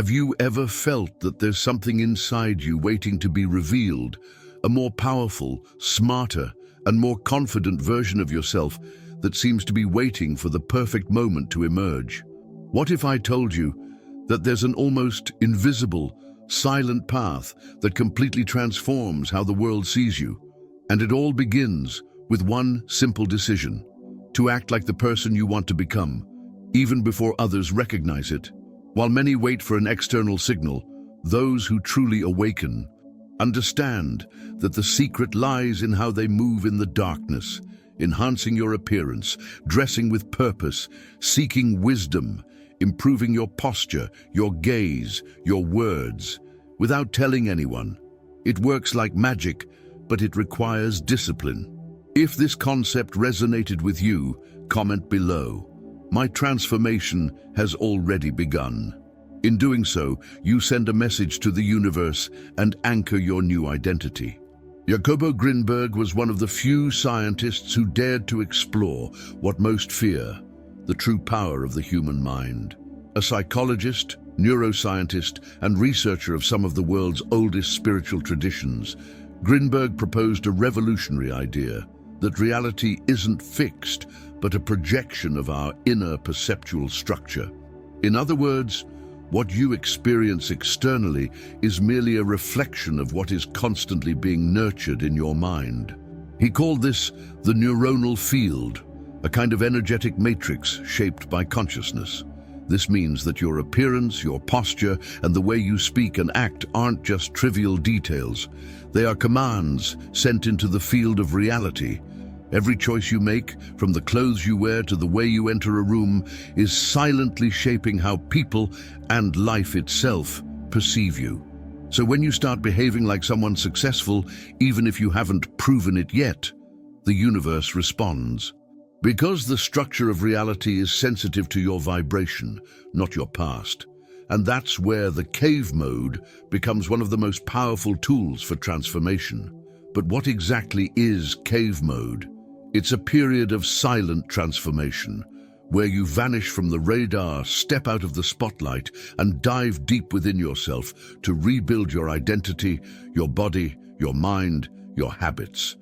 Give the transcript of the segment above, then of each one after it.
Have you ever felt that there's something inside you waiting to be revealed, a more powerful, smarter, and more confident version of yourself that seems to be waiting for the perfect moment to emerge? What if I told you that there's an almost invisible, silent path that completely transforms how the world sees you? And it all begins with one simple decision: to act like the person you want to become, even before others recognize it. While many wait for an external signal, those who truly awaken understand that the secret lies in how they move in the darkness, enhancing your appearance, dressing with purpose, seeking wisdom, improving your posture, your gaze, your words, without telling anyone. It works like magic, but it requires discipline. If this concept resonated with you, comment below. My transformation has already begun. In doing so, you send a message to the universe and anchor your new identity. Jacobo Grinberg was one of the few scientists who dared to explore what most fear: the true power of the human mind. A psychologist, neuroscientist, and researcher of some of the world's oldest spiritual traditions, Grinberg proposed a revolutionary idea: that reality isn't fixed, but a projection of our inner perceptual structure. In other words, what you experience externally is merely a reflection of what is constantly being nurtured in your mind. He called this the neuronal field, a kind of energetic matrix shaped by consciousness. This means that your appearance, your posture, and the way you speak and act aren't just trivial details. They are commands sent into the field of reality. Every choice you make, from the clothes you wear to the way you enter a room, is silently shaping how people and life itself perceive you. So when you start behaving like someone successful, even if you haven't proven it yet, the universe responds. Because the structure of reality is sensitive to your vibration, not your past. And that's where the cave mode becomes one of the most powerful tools for transformation. But what exactly is cave mode? It's a period of silent transformation, where you vanish from the radar, step out of the spotlight, and dive deep within yourself to rebuild your identity, your body, your mind, your habits,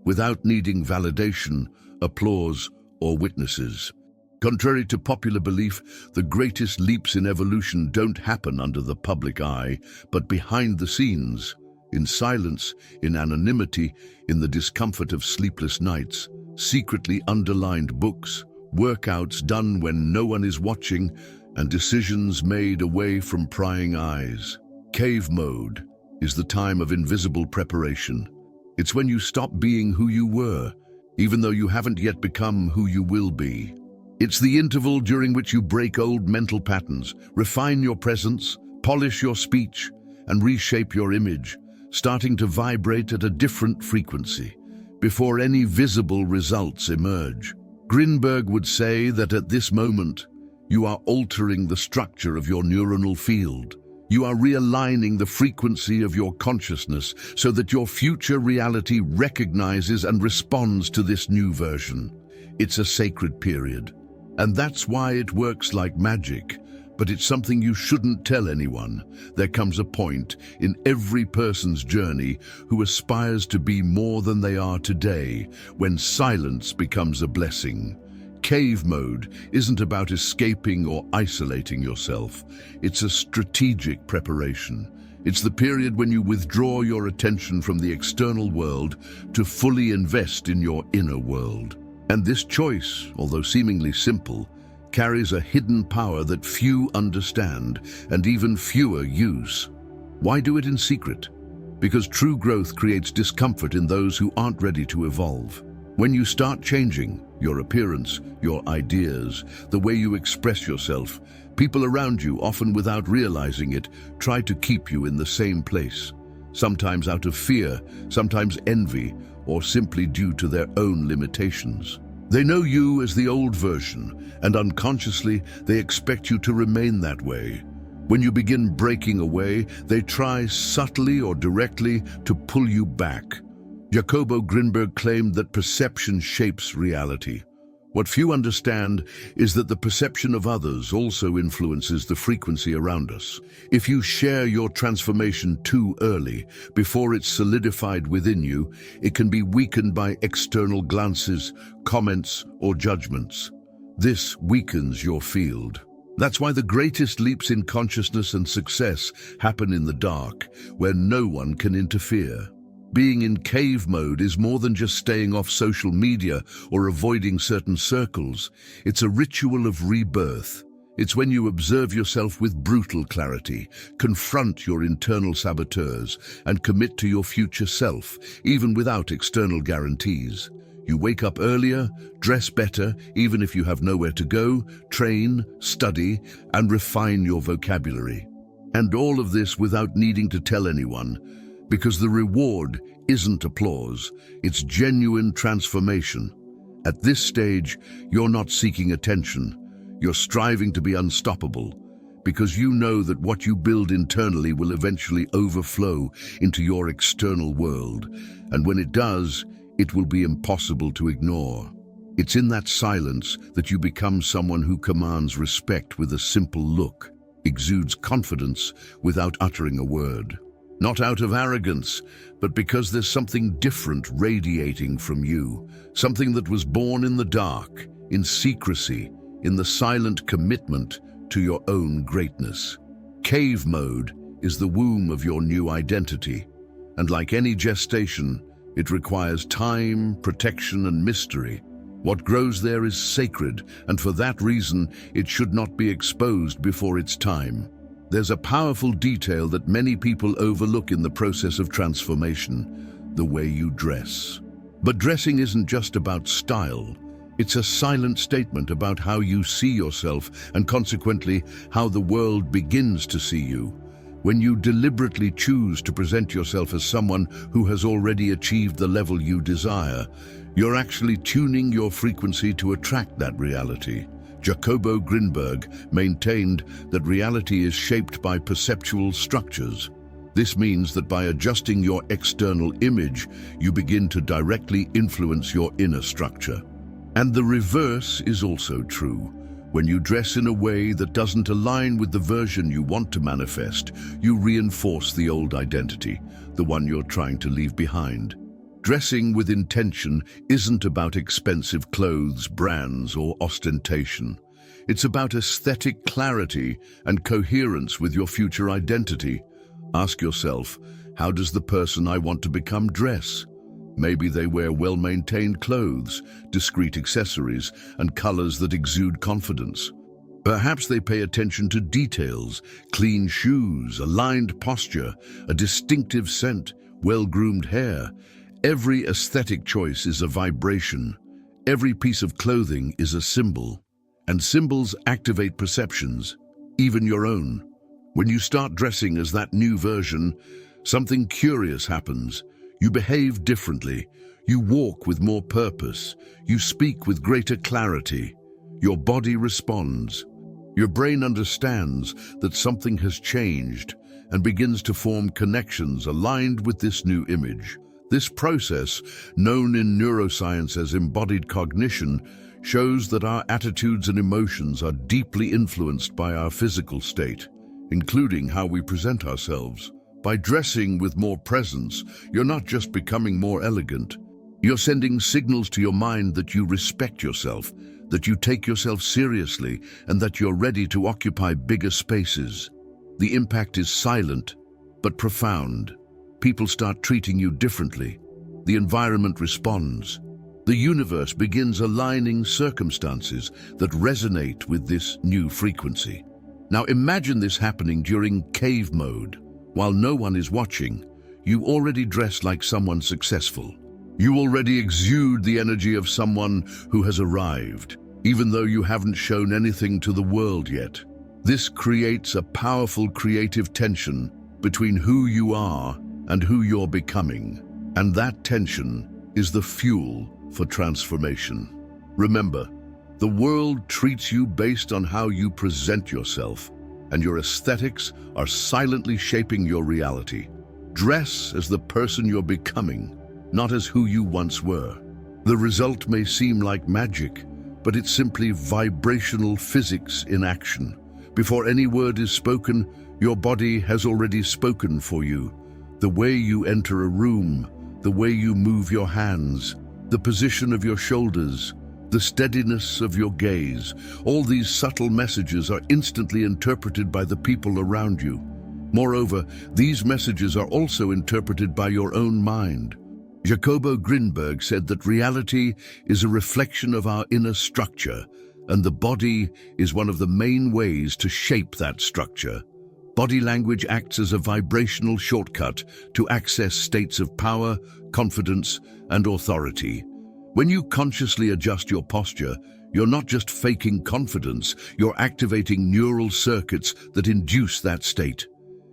without needing validation, applause, or witnesses. Contrary to popular belief, the greatest leaps in evolution don't happen under the public eye, but behind the scenes, in silence, in anonymity, in the discomfort of sleepless nights. Secretly underlined books, workouts done when no one is watching, and decisions made away from prying eyes. Cave mode is the time of invisible preparation. It's when you stop being who you were, even though you haven't yet become who you will be. It's the interval during which you break old mental patterns, refine your presence, polish your speech, and reshape your image, starting to vibrate at a different frequency, before any visible results emerge. Grinberg would say that at this moment, you are altering the structure of your neuronal field. You are realigning the frequency of your consciousness so that your future reality recognizes and responds to this new version. It's a sacred period. And that's why it works like magic. But it's something you shouldn't tell anyone. There comes a point in every person's journey who aspires to be more than they are today, when silence becomes a blessing. Cave mode isn't about escaping or isolating yourself. It's a strategic preparation. It's the period when you withdraw your attention from the external world to fully invest in your inner world. And this choice, although seemingly simple, carries a hidden power that few understand and even fewer use. Why do it in secret? Because true growth creates discomfort in those who aren't ready to evolve. When you start changing your appearance, your ideas, the way you express yourself, people around you, often without realizing it, try to keep you in the same place. Sometimes out of fear, sometimes envy, or simply due to their own limitations. They know you as the old version, and unconsciously they expect you to remain that way. When you begin breaking away, they try subtly or directly to pull you back. Jacobo Grinberg claimed that perception shapes reality. What few understand is that the perception of others also influences the frequency around us. If you share your transformation too early, before it's solidified within you, it can be weakened by external glances, comments, or judgments. This weakens your field. That's why the greatest leaps in consciousness and success happen in the dark, where no one can interfere. Being in cave mode is more than just staying off social media or avoiding certain circles. It's a ritual of rebirth. It's when you observe yourself with brutal clarity, confront your internal saboteurs, and commit to your future self, even without external guarantees. You wake up earlier, dress better, even if you have nowhere to go, train, study, and refine your vocabulary. And all of this without needing to tell anyone, because the reward isn't applause, it's genuine transformation. At this stage, you're not seeking attention. You're striving to be unstoppable, because you know that what you build internally will eventually overflow into your external world. And when it does, it will be impossible to ignore. It's in that silence that you become someone who commands respect with a simple look, exudes confidence without uttering a word. Not out of arrogance, but because there's something different radiating from you, something that was born in the dark, in secrecy, in the silent commitment to your own greatness. Cave mode is the womb of your new identity, and like any gestation, it requires time, protection, and mystery. What grows there is sacred, and for that reason, it should not be exposed before its time. There's a powerful detail that many people overlook in the process of transformation: the way you dress. But dressing isn't just about style. It's a silent statement about how you see yourself and consequently how the world begins to see you. When you deliberately choose to present yourself as someone who has already achieved the level you desire, you're actually tuning your frequency to attract that reality. Jacobo Grinberg maintained that reality is shaped by perceptual structures. This means that by adjusting your external image, you begin to directly influence your inner structure. And the reverse is also true. When you dress in a way that doesn't align with the version you want to manifest, you reinforce the old identity, the one you're trying to leave behind. Dressing with intention isn't about expensive clothes, brands, or ostentation. It's about aesthetic clarity and coherence with your future identity. Ask yourself, how does the person I want to become dress? Maybe they wear well-maintained clothes, discreet accessories, and colors that exude confidence. Perhaps they pay attention to details, clean shoes, aligned posture, a distinctive scent, well-groomed hair. Every aesthetic choice is a vibration. Every piece of clothing is a symbol. And symbols activate perceptions, even your own. When you start dressing as that new version, something curious happens. You behave differently. You walk with more purpose. You speak with greater clarity. Your body responds. Your brain understands that something has changed and begins to form connections aligned with this new image. This process, known in neuroscience as embodied cognition, shows that our attitudes and emotions are deeply influenced by our physical state, including how we present ourselves. By dressing with more presence, you're not just becoming more elegant. You're sending signals to your mind that you respect yourself, that you take yourself seriously, and that you're ready to occupy bigger spaces. The impact is silent, but profound. People start treating you differently. The environment responds. The universe begins aligning circumstances that resonate with this new frequency. Now imagine this happening during cave mode. While no one is watching, you already dress like someone successful. You already exude the energy of someone who has arrived, even though you haven't shown anything to the world yet. This creates a powerful creative tension between who you are and who you're becoming. And that tension is the fuel for transformation. Remember, the world treats you based on how you present yourself, and your aesthetics are silently shaping your reality. Dress as the person you're becoming, not as who you once were. The result may seem like magic, but it's simply vibrational physics in action. Before any word is spoken, your body has already spoken for you. The way you enter a room, the way you move your hands, the position of your shoulders, the steadiness of your gaze, all these subtle messages are instantly interpreted by the people around you. Moreover, these messages are also interpreted by your own mind. Jacobo Grinberg said that reality is a reflection of our inner structure, and the body is one of the main ways to shape that structure. Body language acts as a vibrational shortcut to access states of power, confidence, and authority. When you consciously adjust your posture, you're not just faking confidence, you're activating neural circuits that induce that state.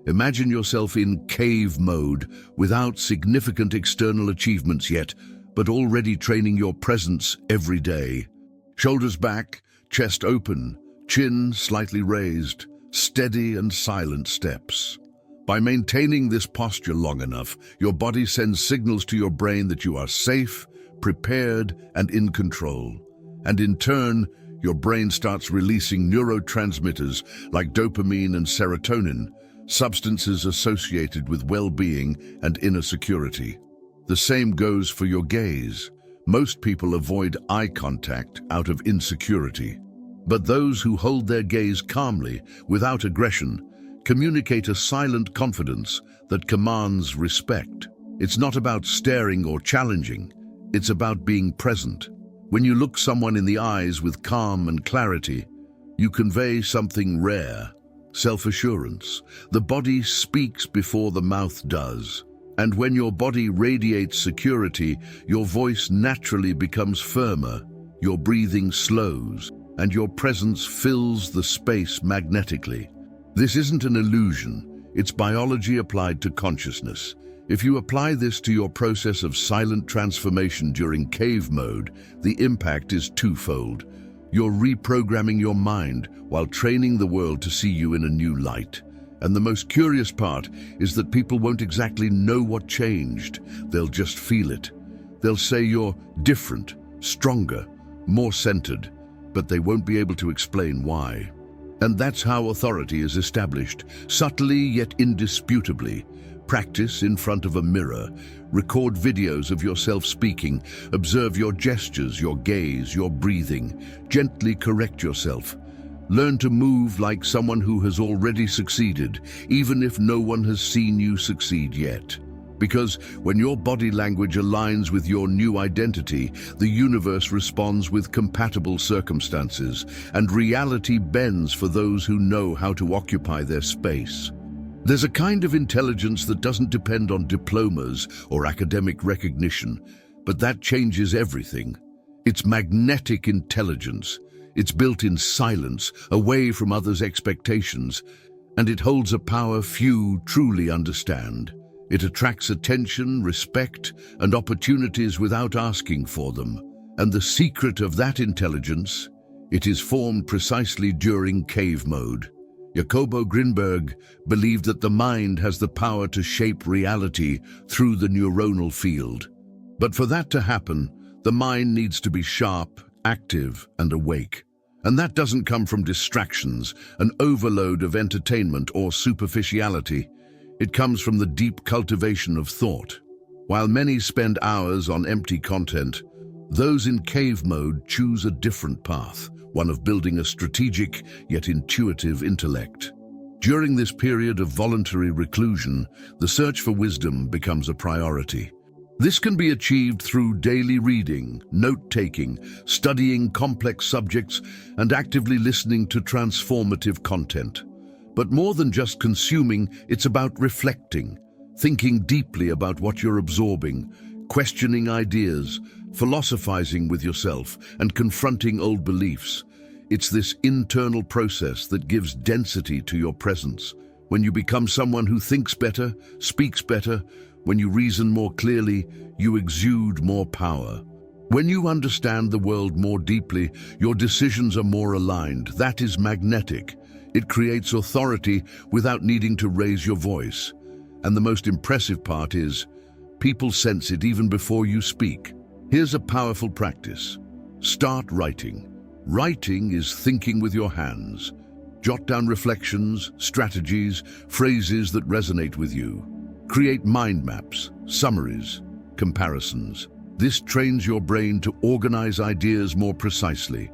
Imagine yourself in cave mode, without significant external achievements yet, but already training your presence every day. Shoulders back, chest open, chin slightly raised, steady and silent steps. By maintaining this posture long enough, your body sends signals to your brain that you are safe, prepared, and in control. And in turn, your brain starts releasing neurotransmitters like dopamine and serotonin, substances associated with well-being and inner security. The same goes for your gaze. Most people avoid eye contact out of insecurity. But those who hold their gaze calmly, without aggression, communicate a silent confidence that commands respect. It's not about staring or challenging. It's about being present. When you look someone in the eyes with calm and clarity, you convey something rare: self-assurance. The body speaks before the mouth does. And when your body radiates security, your voice naturally becomes firmer, your breathing slows, and your presence fills the space magnetically. This isn't an illusion, it's biology applied to consciousness. If you apply this to your process of silent transformation during cave mode, the impact is twofold. You're reprogramming your mind while training the world to see you in a new light. And the most curious part is that people won't exactly know what changed. They'll just feel it. They'll say you're different, stronger, more centered, but they won't be able to explain why. And that's how authority is established, subtly yet indisputably. Practice in front of a mirror. Record videos of yourself speaking. Observe your gestures, your gaze, your breathing. Gently correct yourself. Learn to move like someone who has already succeeded, even if no one has seen you succeed yet. Because when your body language aligns with your new identity, the universe responds with compatible circumstances, and reality bends for those who know how to occupy their space. There's a kind of intelligence that doesn't depend on diplomas or academic recognition, but that changes everything. It's magnetic intelligence. It's built in silence, away from others' expectations, and it holds a power few truly understand. It attracts attention, respect, and opportunities without asking for them. And the secret of that intelligence, it is formed precisely during cave mode. Jacobo Grinberg believed that the mind has the power to shape reality through the neuronal field. But for that to happen, the mind needs to be sharp, active, and awake. And that doesn't come from distractions, an overload of entertainment or superficiality. It comes from the deep cultivation of thought. While many spend hours on empty content, those in cave mode choose a different path, one of building a strategic yet intuitive intellect. During this period of voluntary reclusion, the search for wisdom becomes a priority. This can be achieved through daily reading, note-taking, studying complex subjects, and actively listening to transformative content. But more than just consuming, it's about reflecting, thinking deeply about what you're absorbing, questioning ideas, philosophizing with yourself, and confronting old beliefs. It's this internal process that gives density to your presence. When you become someone who thinks better, speaks better, when you reason more clearly, you exude more power. When you understand the world more deeply, your decisions are more aligned. That is magnetic. It creates authority without needing to raise your voice. And the most impressive part is, people sense it even before you speak. Here's a powerful practice. Start writing. Writing is thinking with your hands. Jot down reflections, strategies, phrases that resonate with you. Create mind maps, summaries, comparisons. This trains your brain to organize ideas more precisely,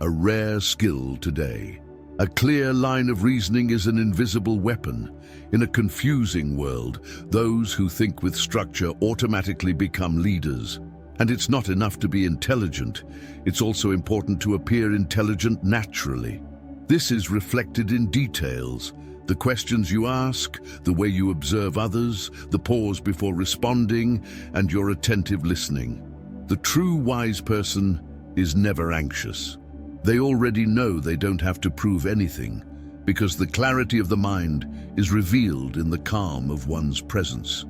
a rare skill today. A clear line of reasoning is an invisible weapon. In a confusing world, those who think with structure automatically become leaders. And it's not enough to be intelligent, it's also important to appear intelligent naturally. This is reflected in details. The questions you ask, the way you observe others, the pause before responding, and your attentive listening. The true wise person is never anxious. They already know they don't have to prove anything, because the clarity of the mind is revealed in the calm of one's presence.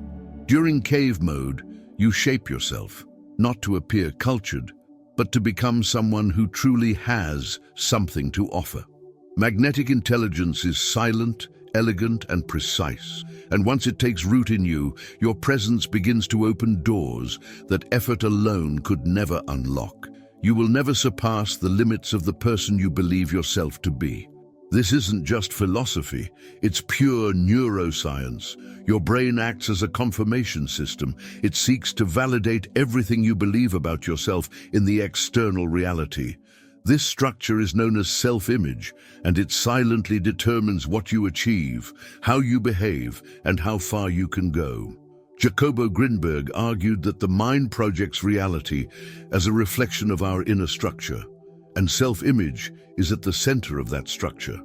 During cave mode, you shape yourself, not to appear cultured, but to become someone who truly has something to offer. Magnetic intelligence is silent, elegant, and precise. And once it takes root in you, your presence begins to open doors that effort alone could never unlock. You will never surpass the limits of the person you believe yourself to be. This isn't just philosophy, it's pure neuroscience. Your brain acts as a confirmation system. It seeks to validate everything you believe about yourself in the external reality. This structure is known as self-image, and it silently determines what you achieve, how you behave, and how far you can go. Jacobo Grinberg argued that the mind projects reality as a reflection of our inner structure, and self-image is at the center of that structure.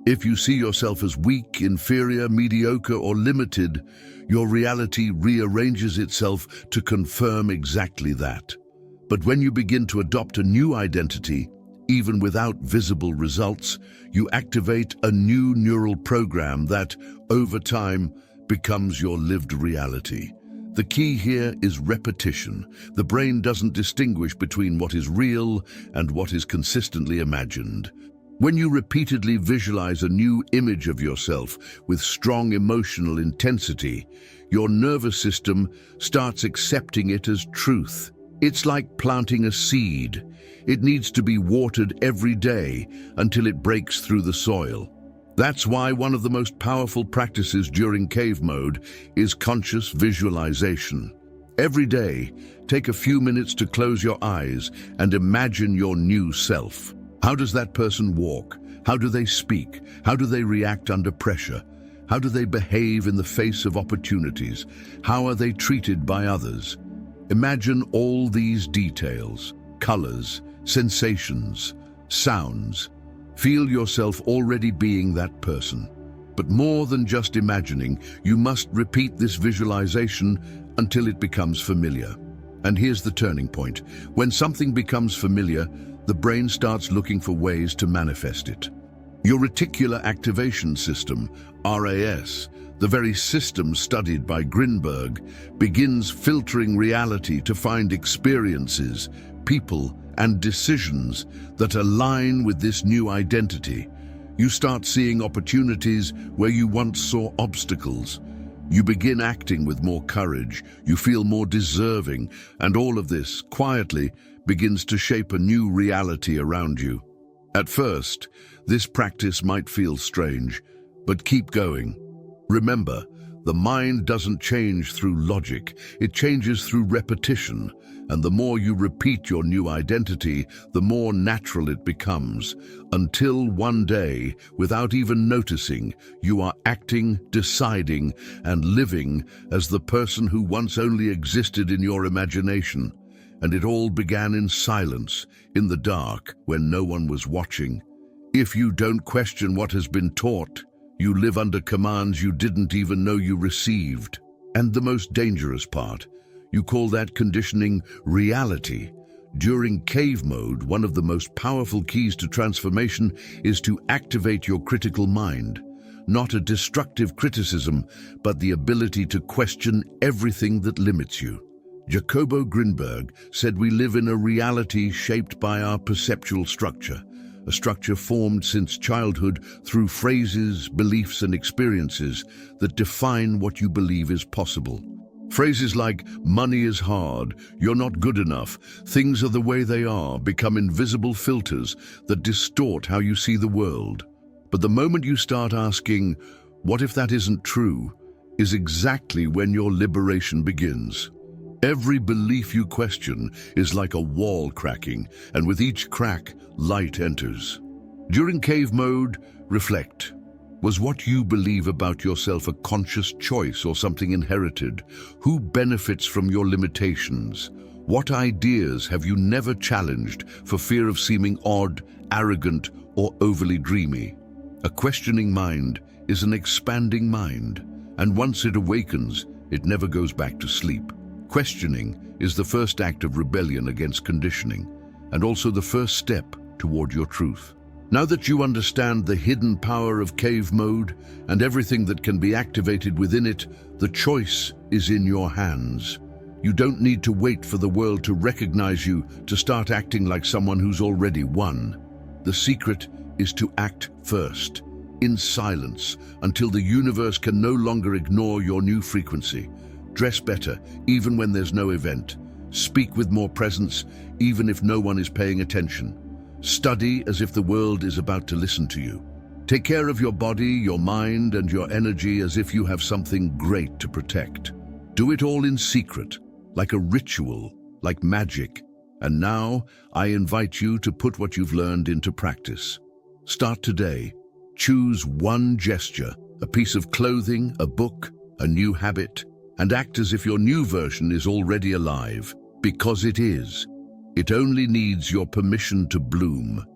If you see yourself as weak, inferior, mediocre, or limited, your reality rearranges itself to confirm exactly that. But when you begin to adopt a new identity, even without visible results, you activate a new neural program that, over time, becomes your lived reality. The key here is repetition. The brain doesn't distinguish between what is real and what is consistently imagined. When you repeatedly visualize a new image of yourself with strong emotional intensity, your nervous system starts accepting it as truth. It's like planting a seed. It needs to be watered every day until it breaks through the soil. That's why one of the most powerful practices during cave mode is conscious visualization. Every day, take a few minutes to close your eyes and imagine your new self. How does that person walk? How do they speak? How do they react under pressure? How do they behave in the face of opportunities? How are they treated by others? Imagine all these details, colors, sensations, sounds. Feel yourself already being that person. But more than just imagining, you must repeat this visualization until it becomes familiar. And here's the turning point. When something becomes familiar, the brain starts looking for ways to manifest it. Your reticular activation system, RAS, the very system studied by Grinberg, begins filtering reality to find experiences, people, and decisions that align with this new identity. You start seeing opportunities where you once saw obstacles. You begin acting with more courage, you feel more deserving, and all of this, quietly, begins to shape a new reality around you. At first, this practice might feel strange, but keep going. Remember, the mind doesn't change through logic, it changes through repetition, and the more you repeat your new identity, the more natural it becomes, until one day, without even noticing, you are acting, deciding, and living as the person who once only existed in your imagination. And it all began in silence, in the dark, when no one was watching. If you don't question what has been taught, you live under commands you didn't even know you received. And the most dangerous part, you call that conditioning reality. During cave mode, one of the most powerful keys to transformation is to activate your critical mind. Not a destructive criticism, but the ability to question everything that limits you. Jacobo Grinberg said we live in a reality shaped by our perceptual structure, a structure formed since childhood through phrases, beliefs, and experiences that define what you believe is possible. Phrases like, money is hard, you're not good enough, things are the way they are, become invisible filters that distort how you see the world. But the moment you start asking, what if that isn't true, is exactly when your liberation begins. Every belief you question is like a wall cracking, and with each crack, light enters. During cave mode, reflect. Was what you believe about yourself a conscious choice or something inherited? Who benefits from your limitations? What ideas have you never challenged for fear of seeming odd, arrogant, or overly dreamy? A questioning mind is an expanding mind, and once it awakens, it never goes back to sleep. Questioning is the first act of rebellion against conditioning, and also the first step toward your truth. Now that you understand the hidden power of cave mode and everything that can be activated within it, the choice is in your hands. You don't need to wait for the world to recognize you to start acting like someone who's already won. The secret is to act first, in silence, until the universe can no longer ignore your new frequency. Dress better, even when there's no event. Speak with more presence, even if no one is paying attention. Study as if the world is about to listen to you. Take care of your body, your mind, and your energy as if you have something great to protect. Do it all in secret, like a ritual, like magic. And now, I invite you to put what you've learned into practice. Start today. Choose one gesture, a piece of clothing, a book, a new habit, and act as if your new version is already alive, because it is. It only needs your permission to bloom.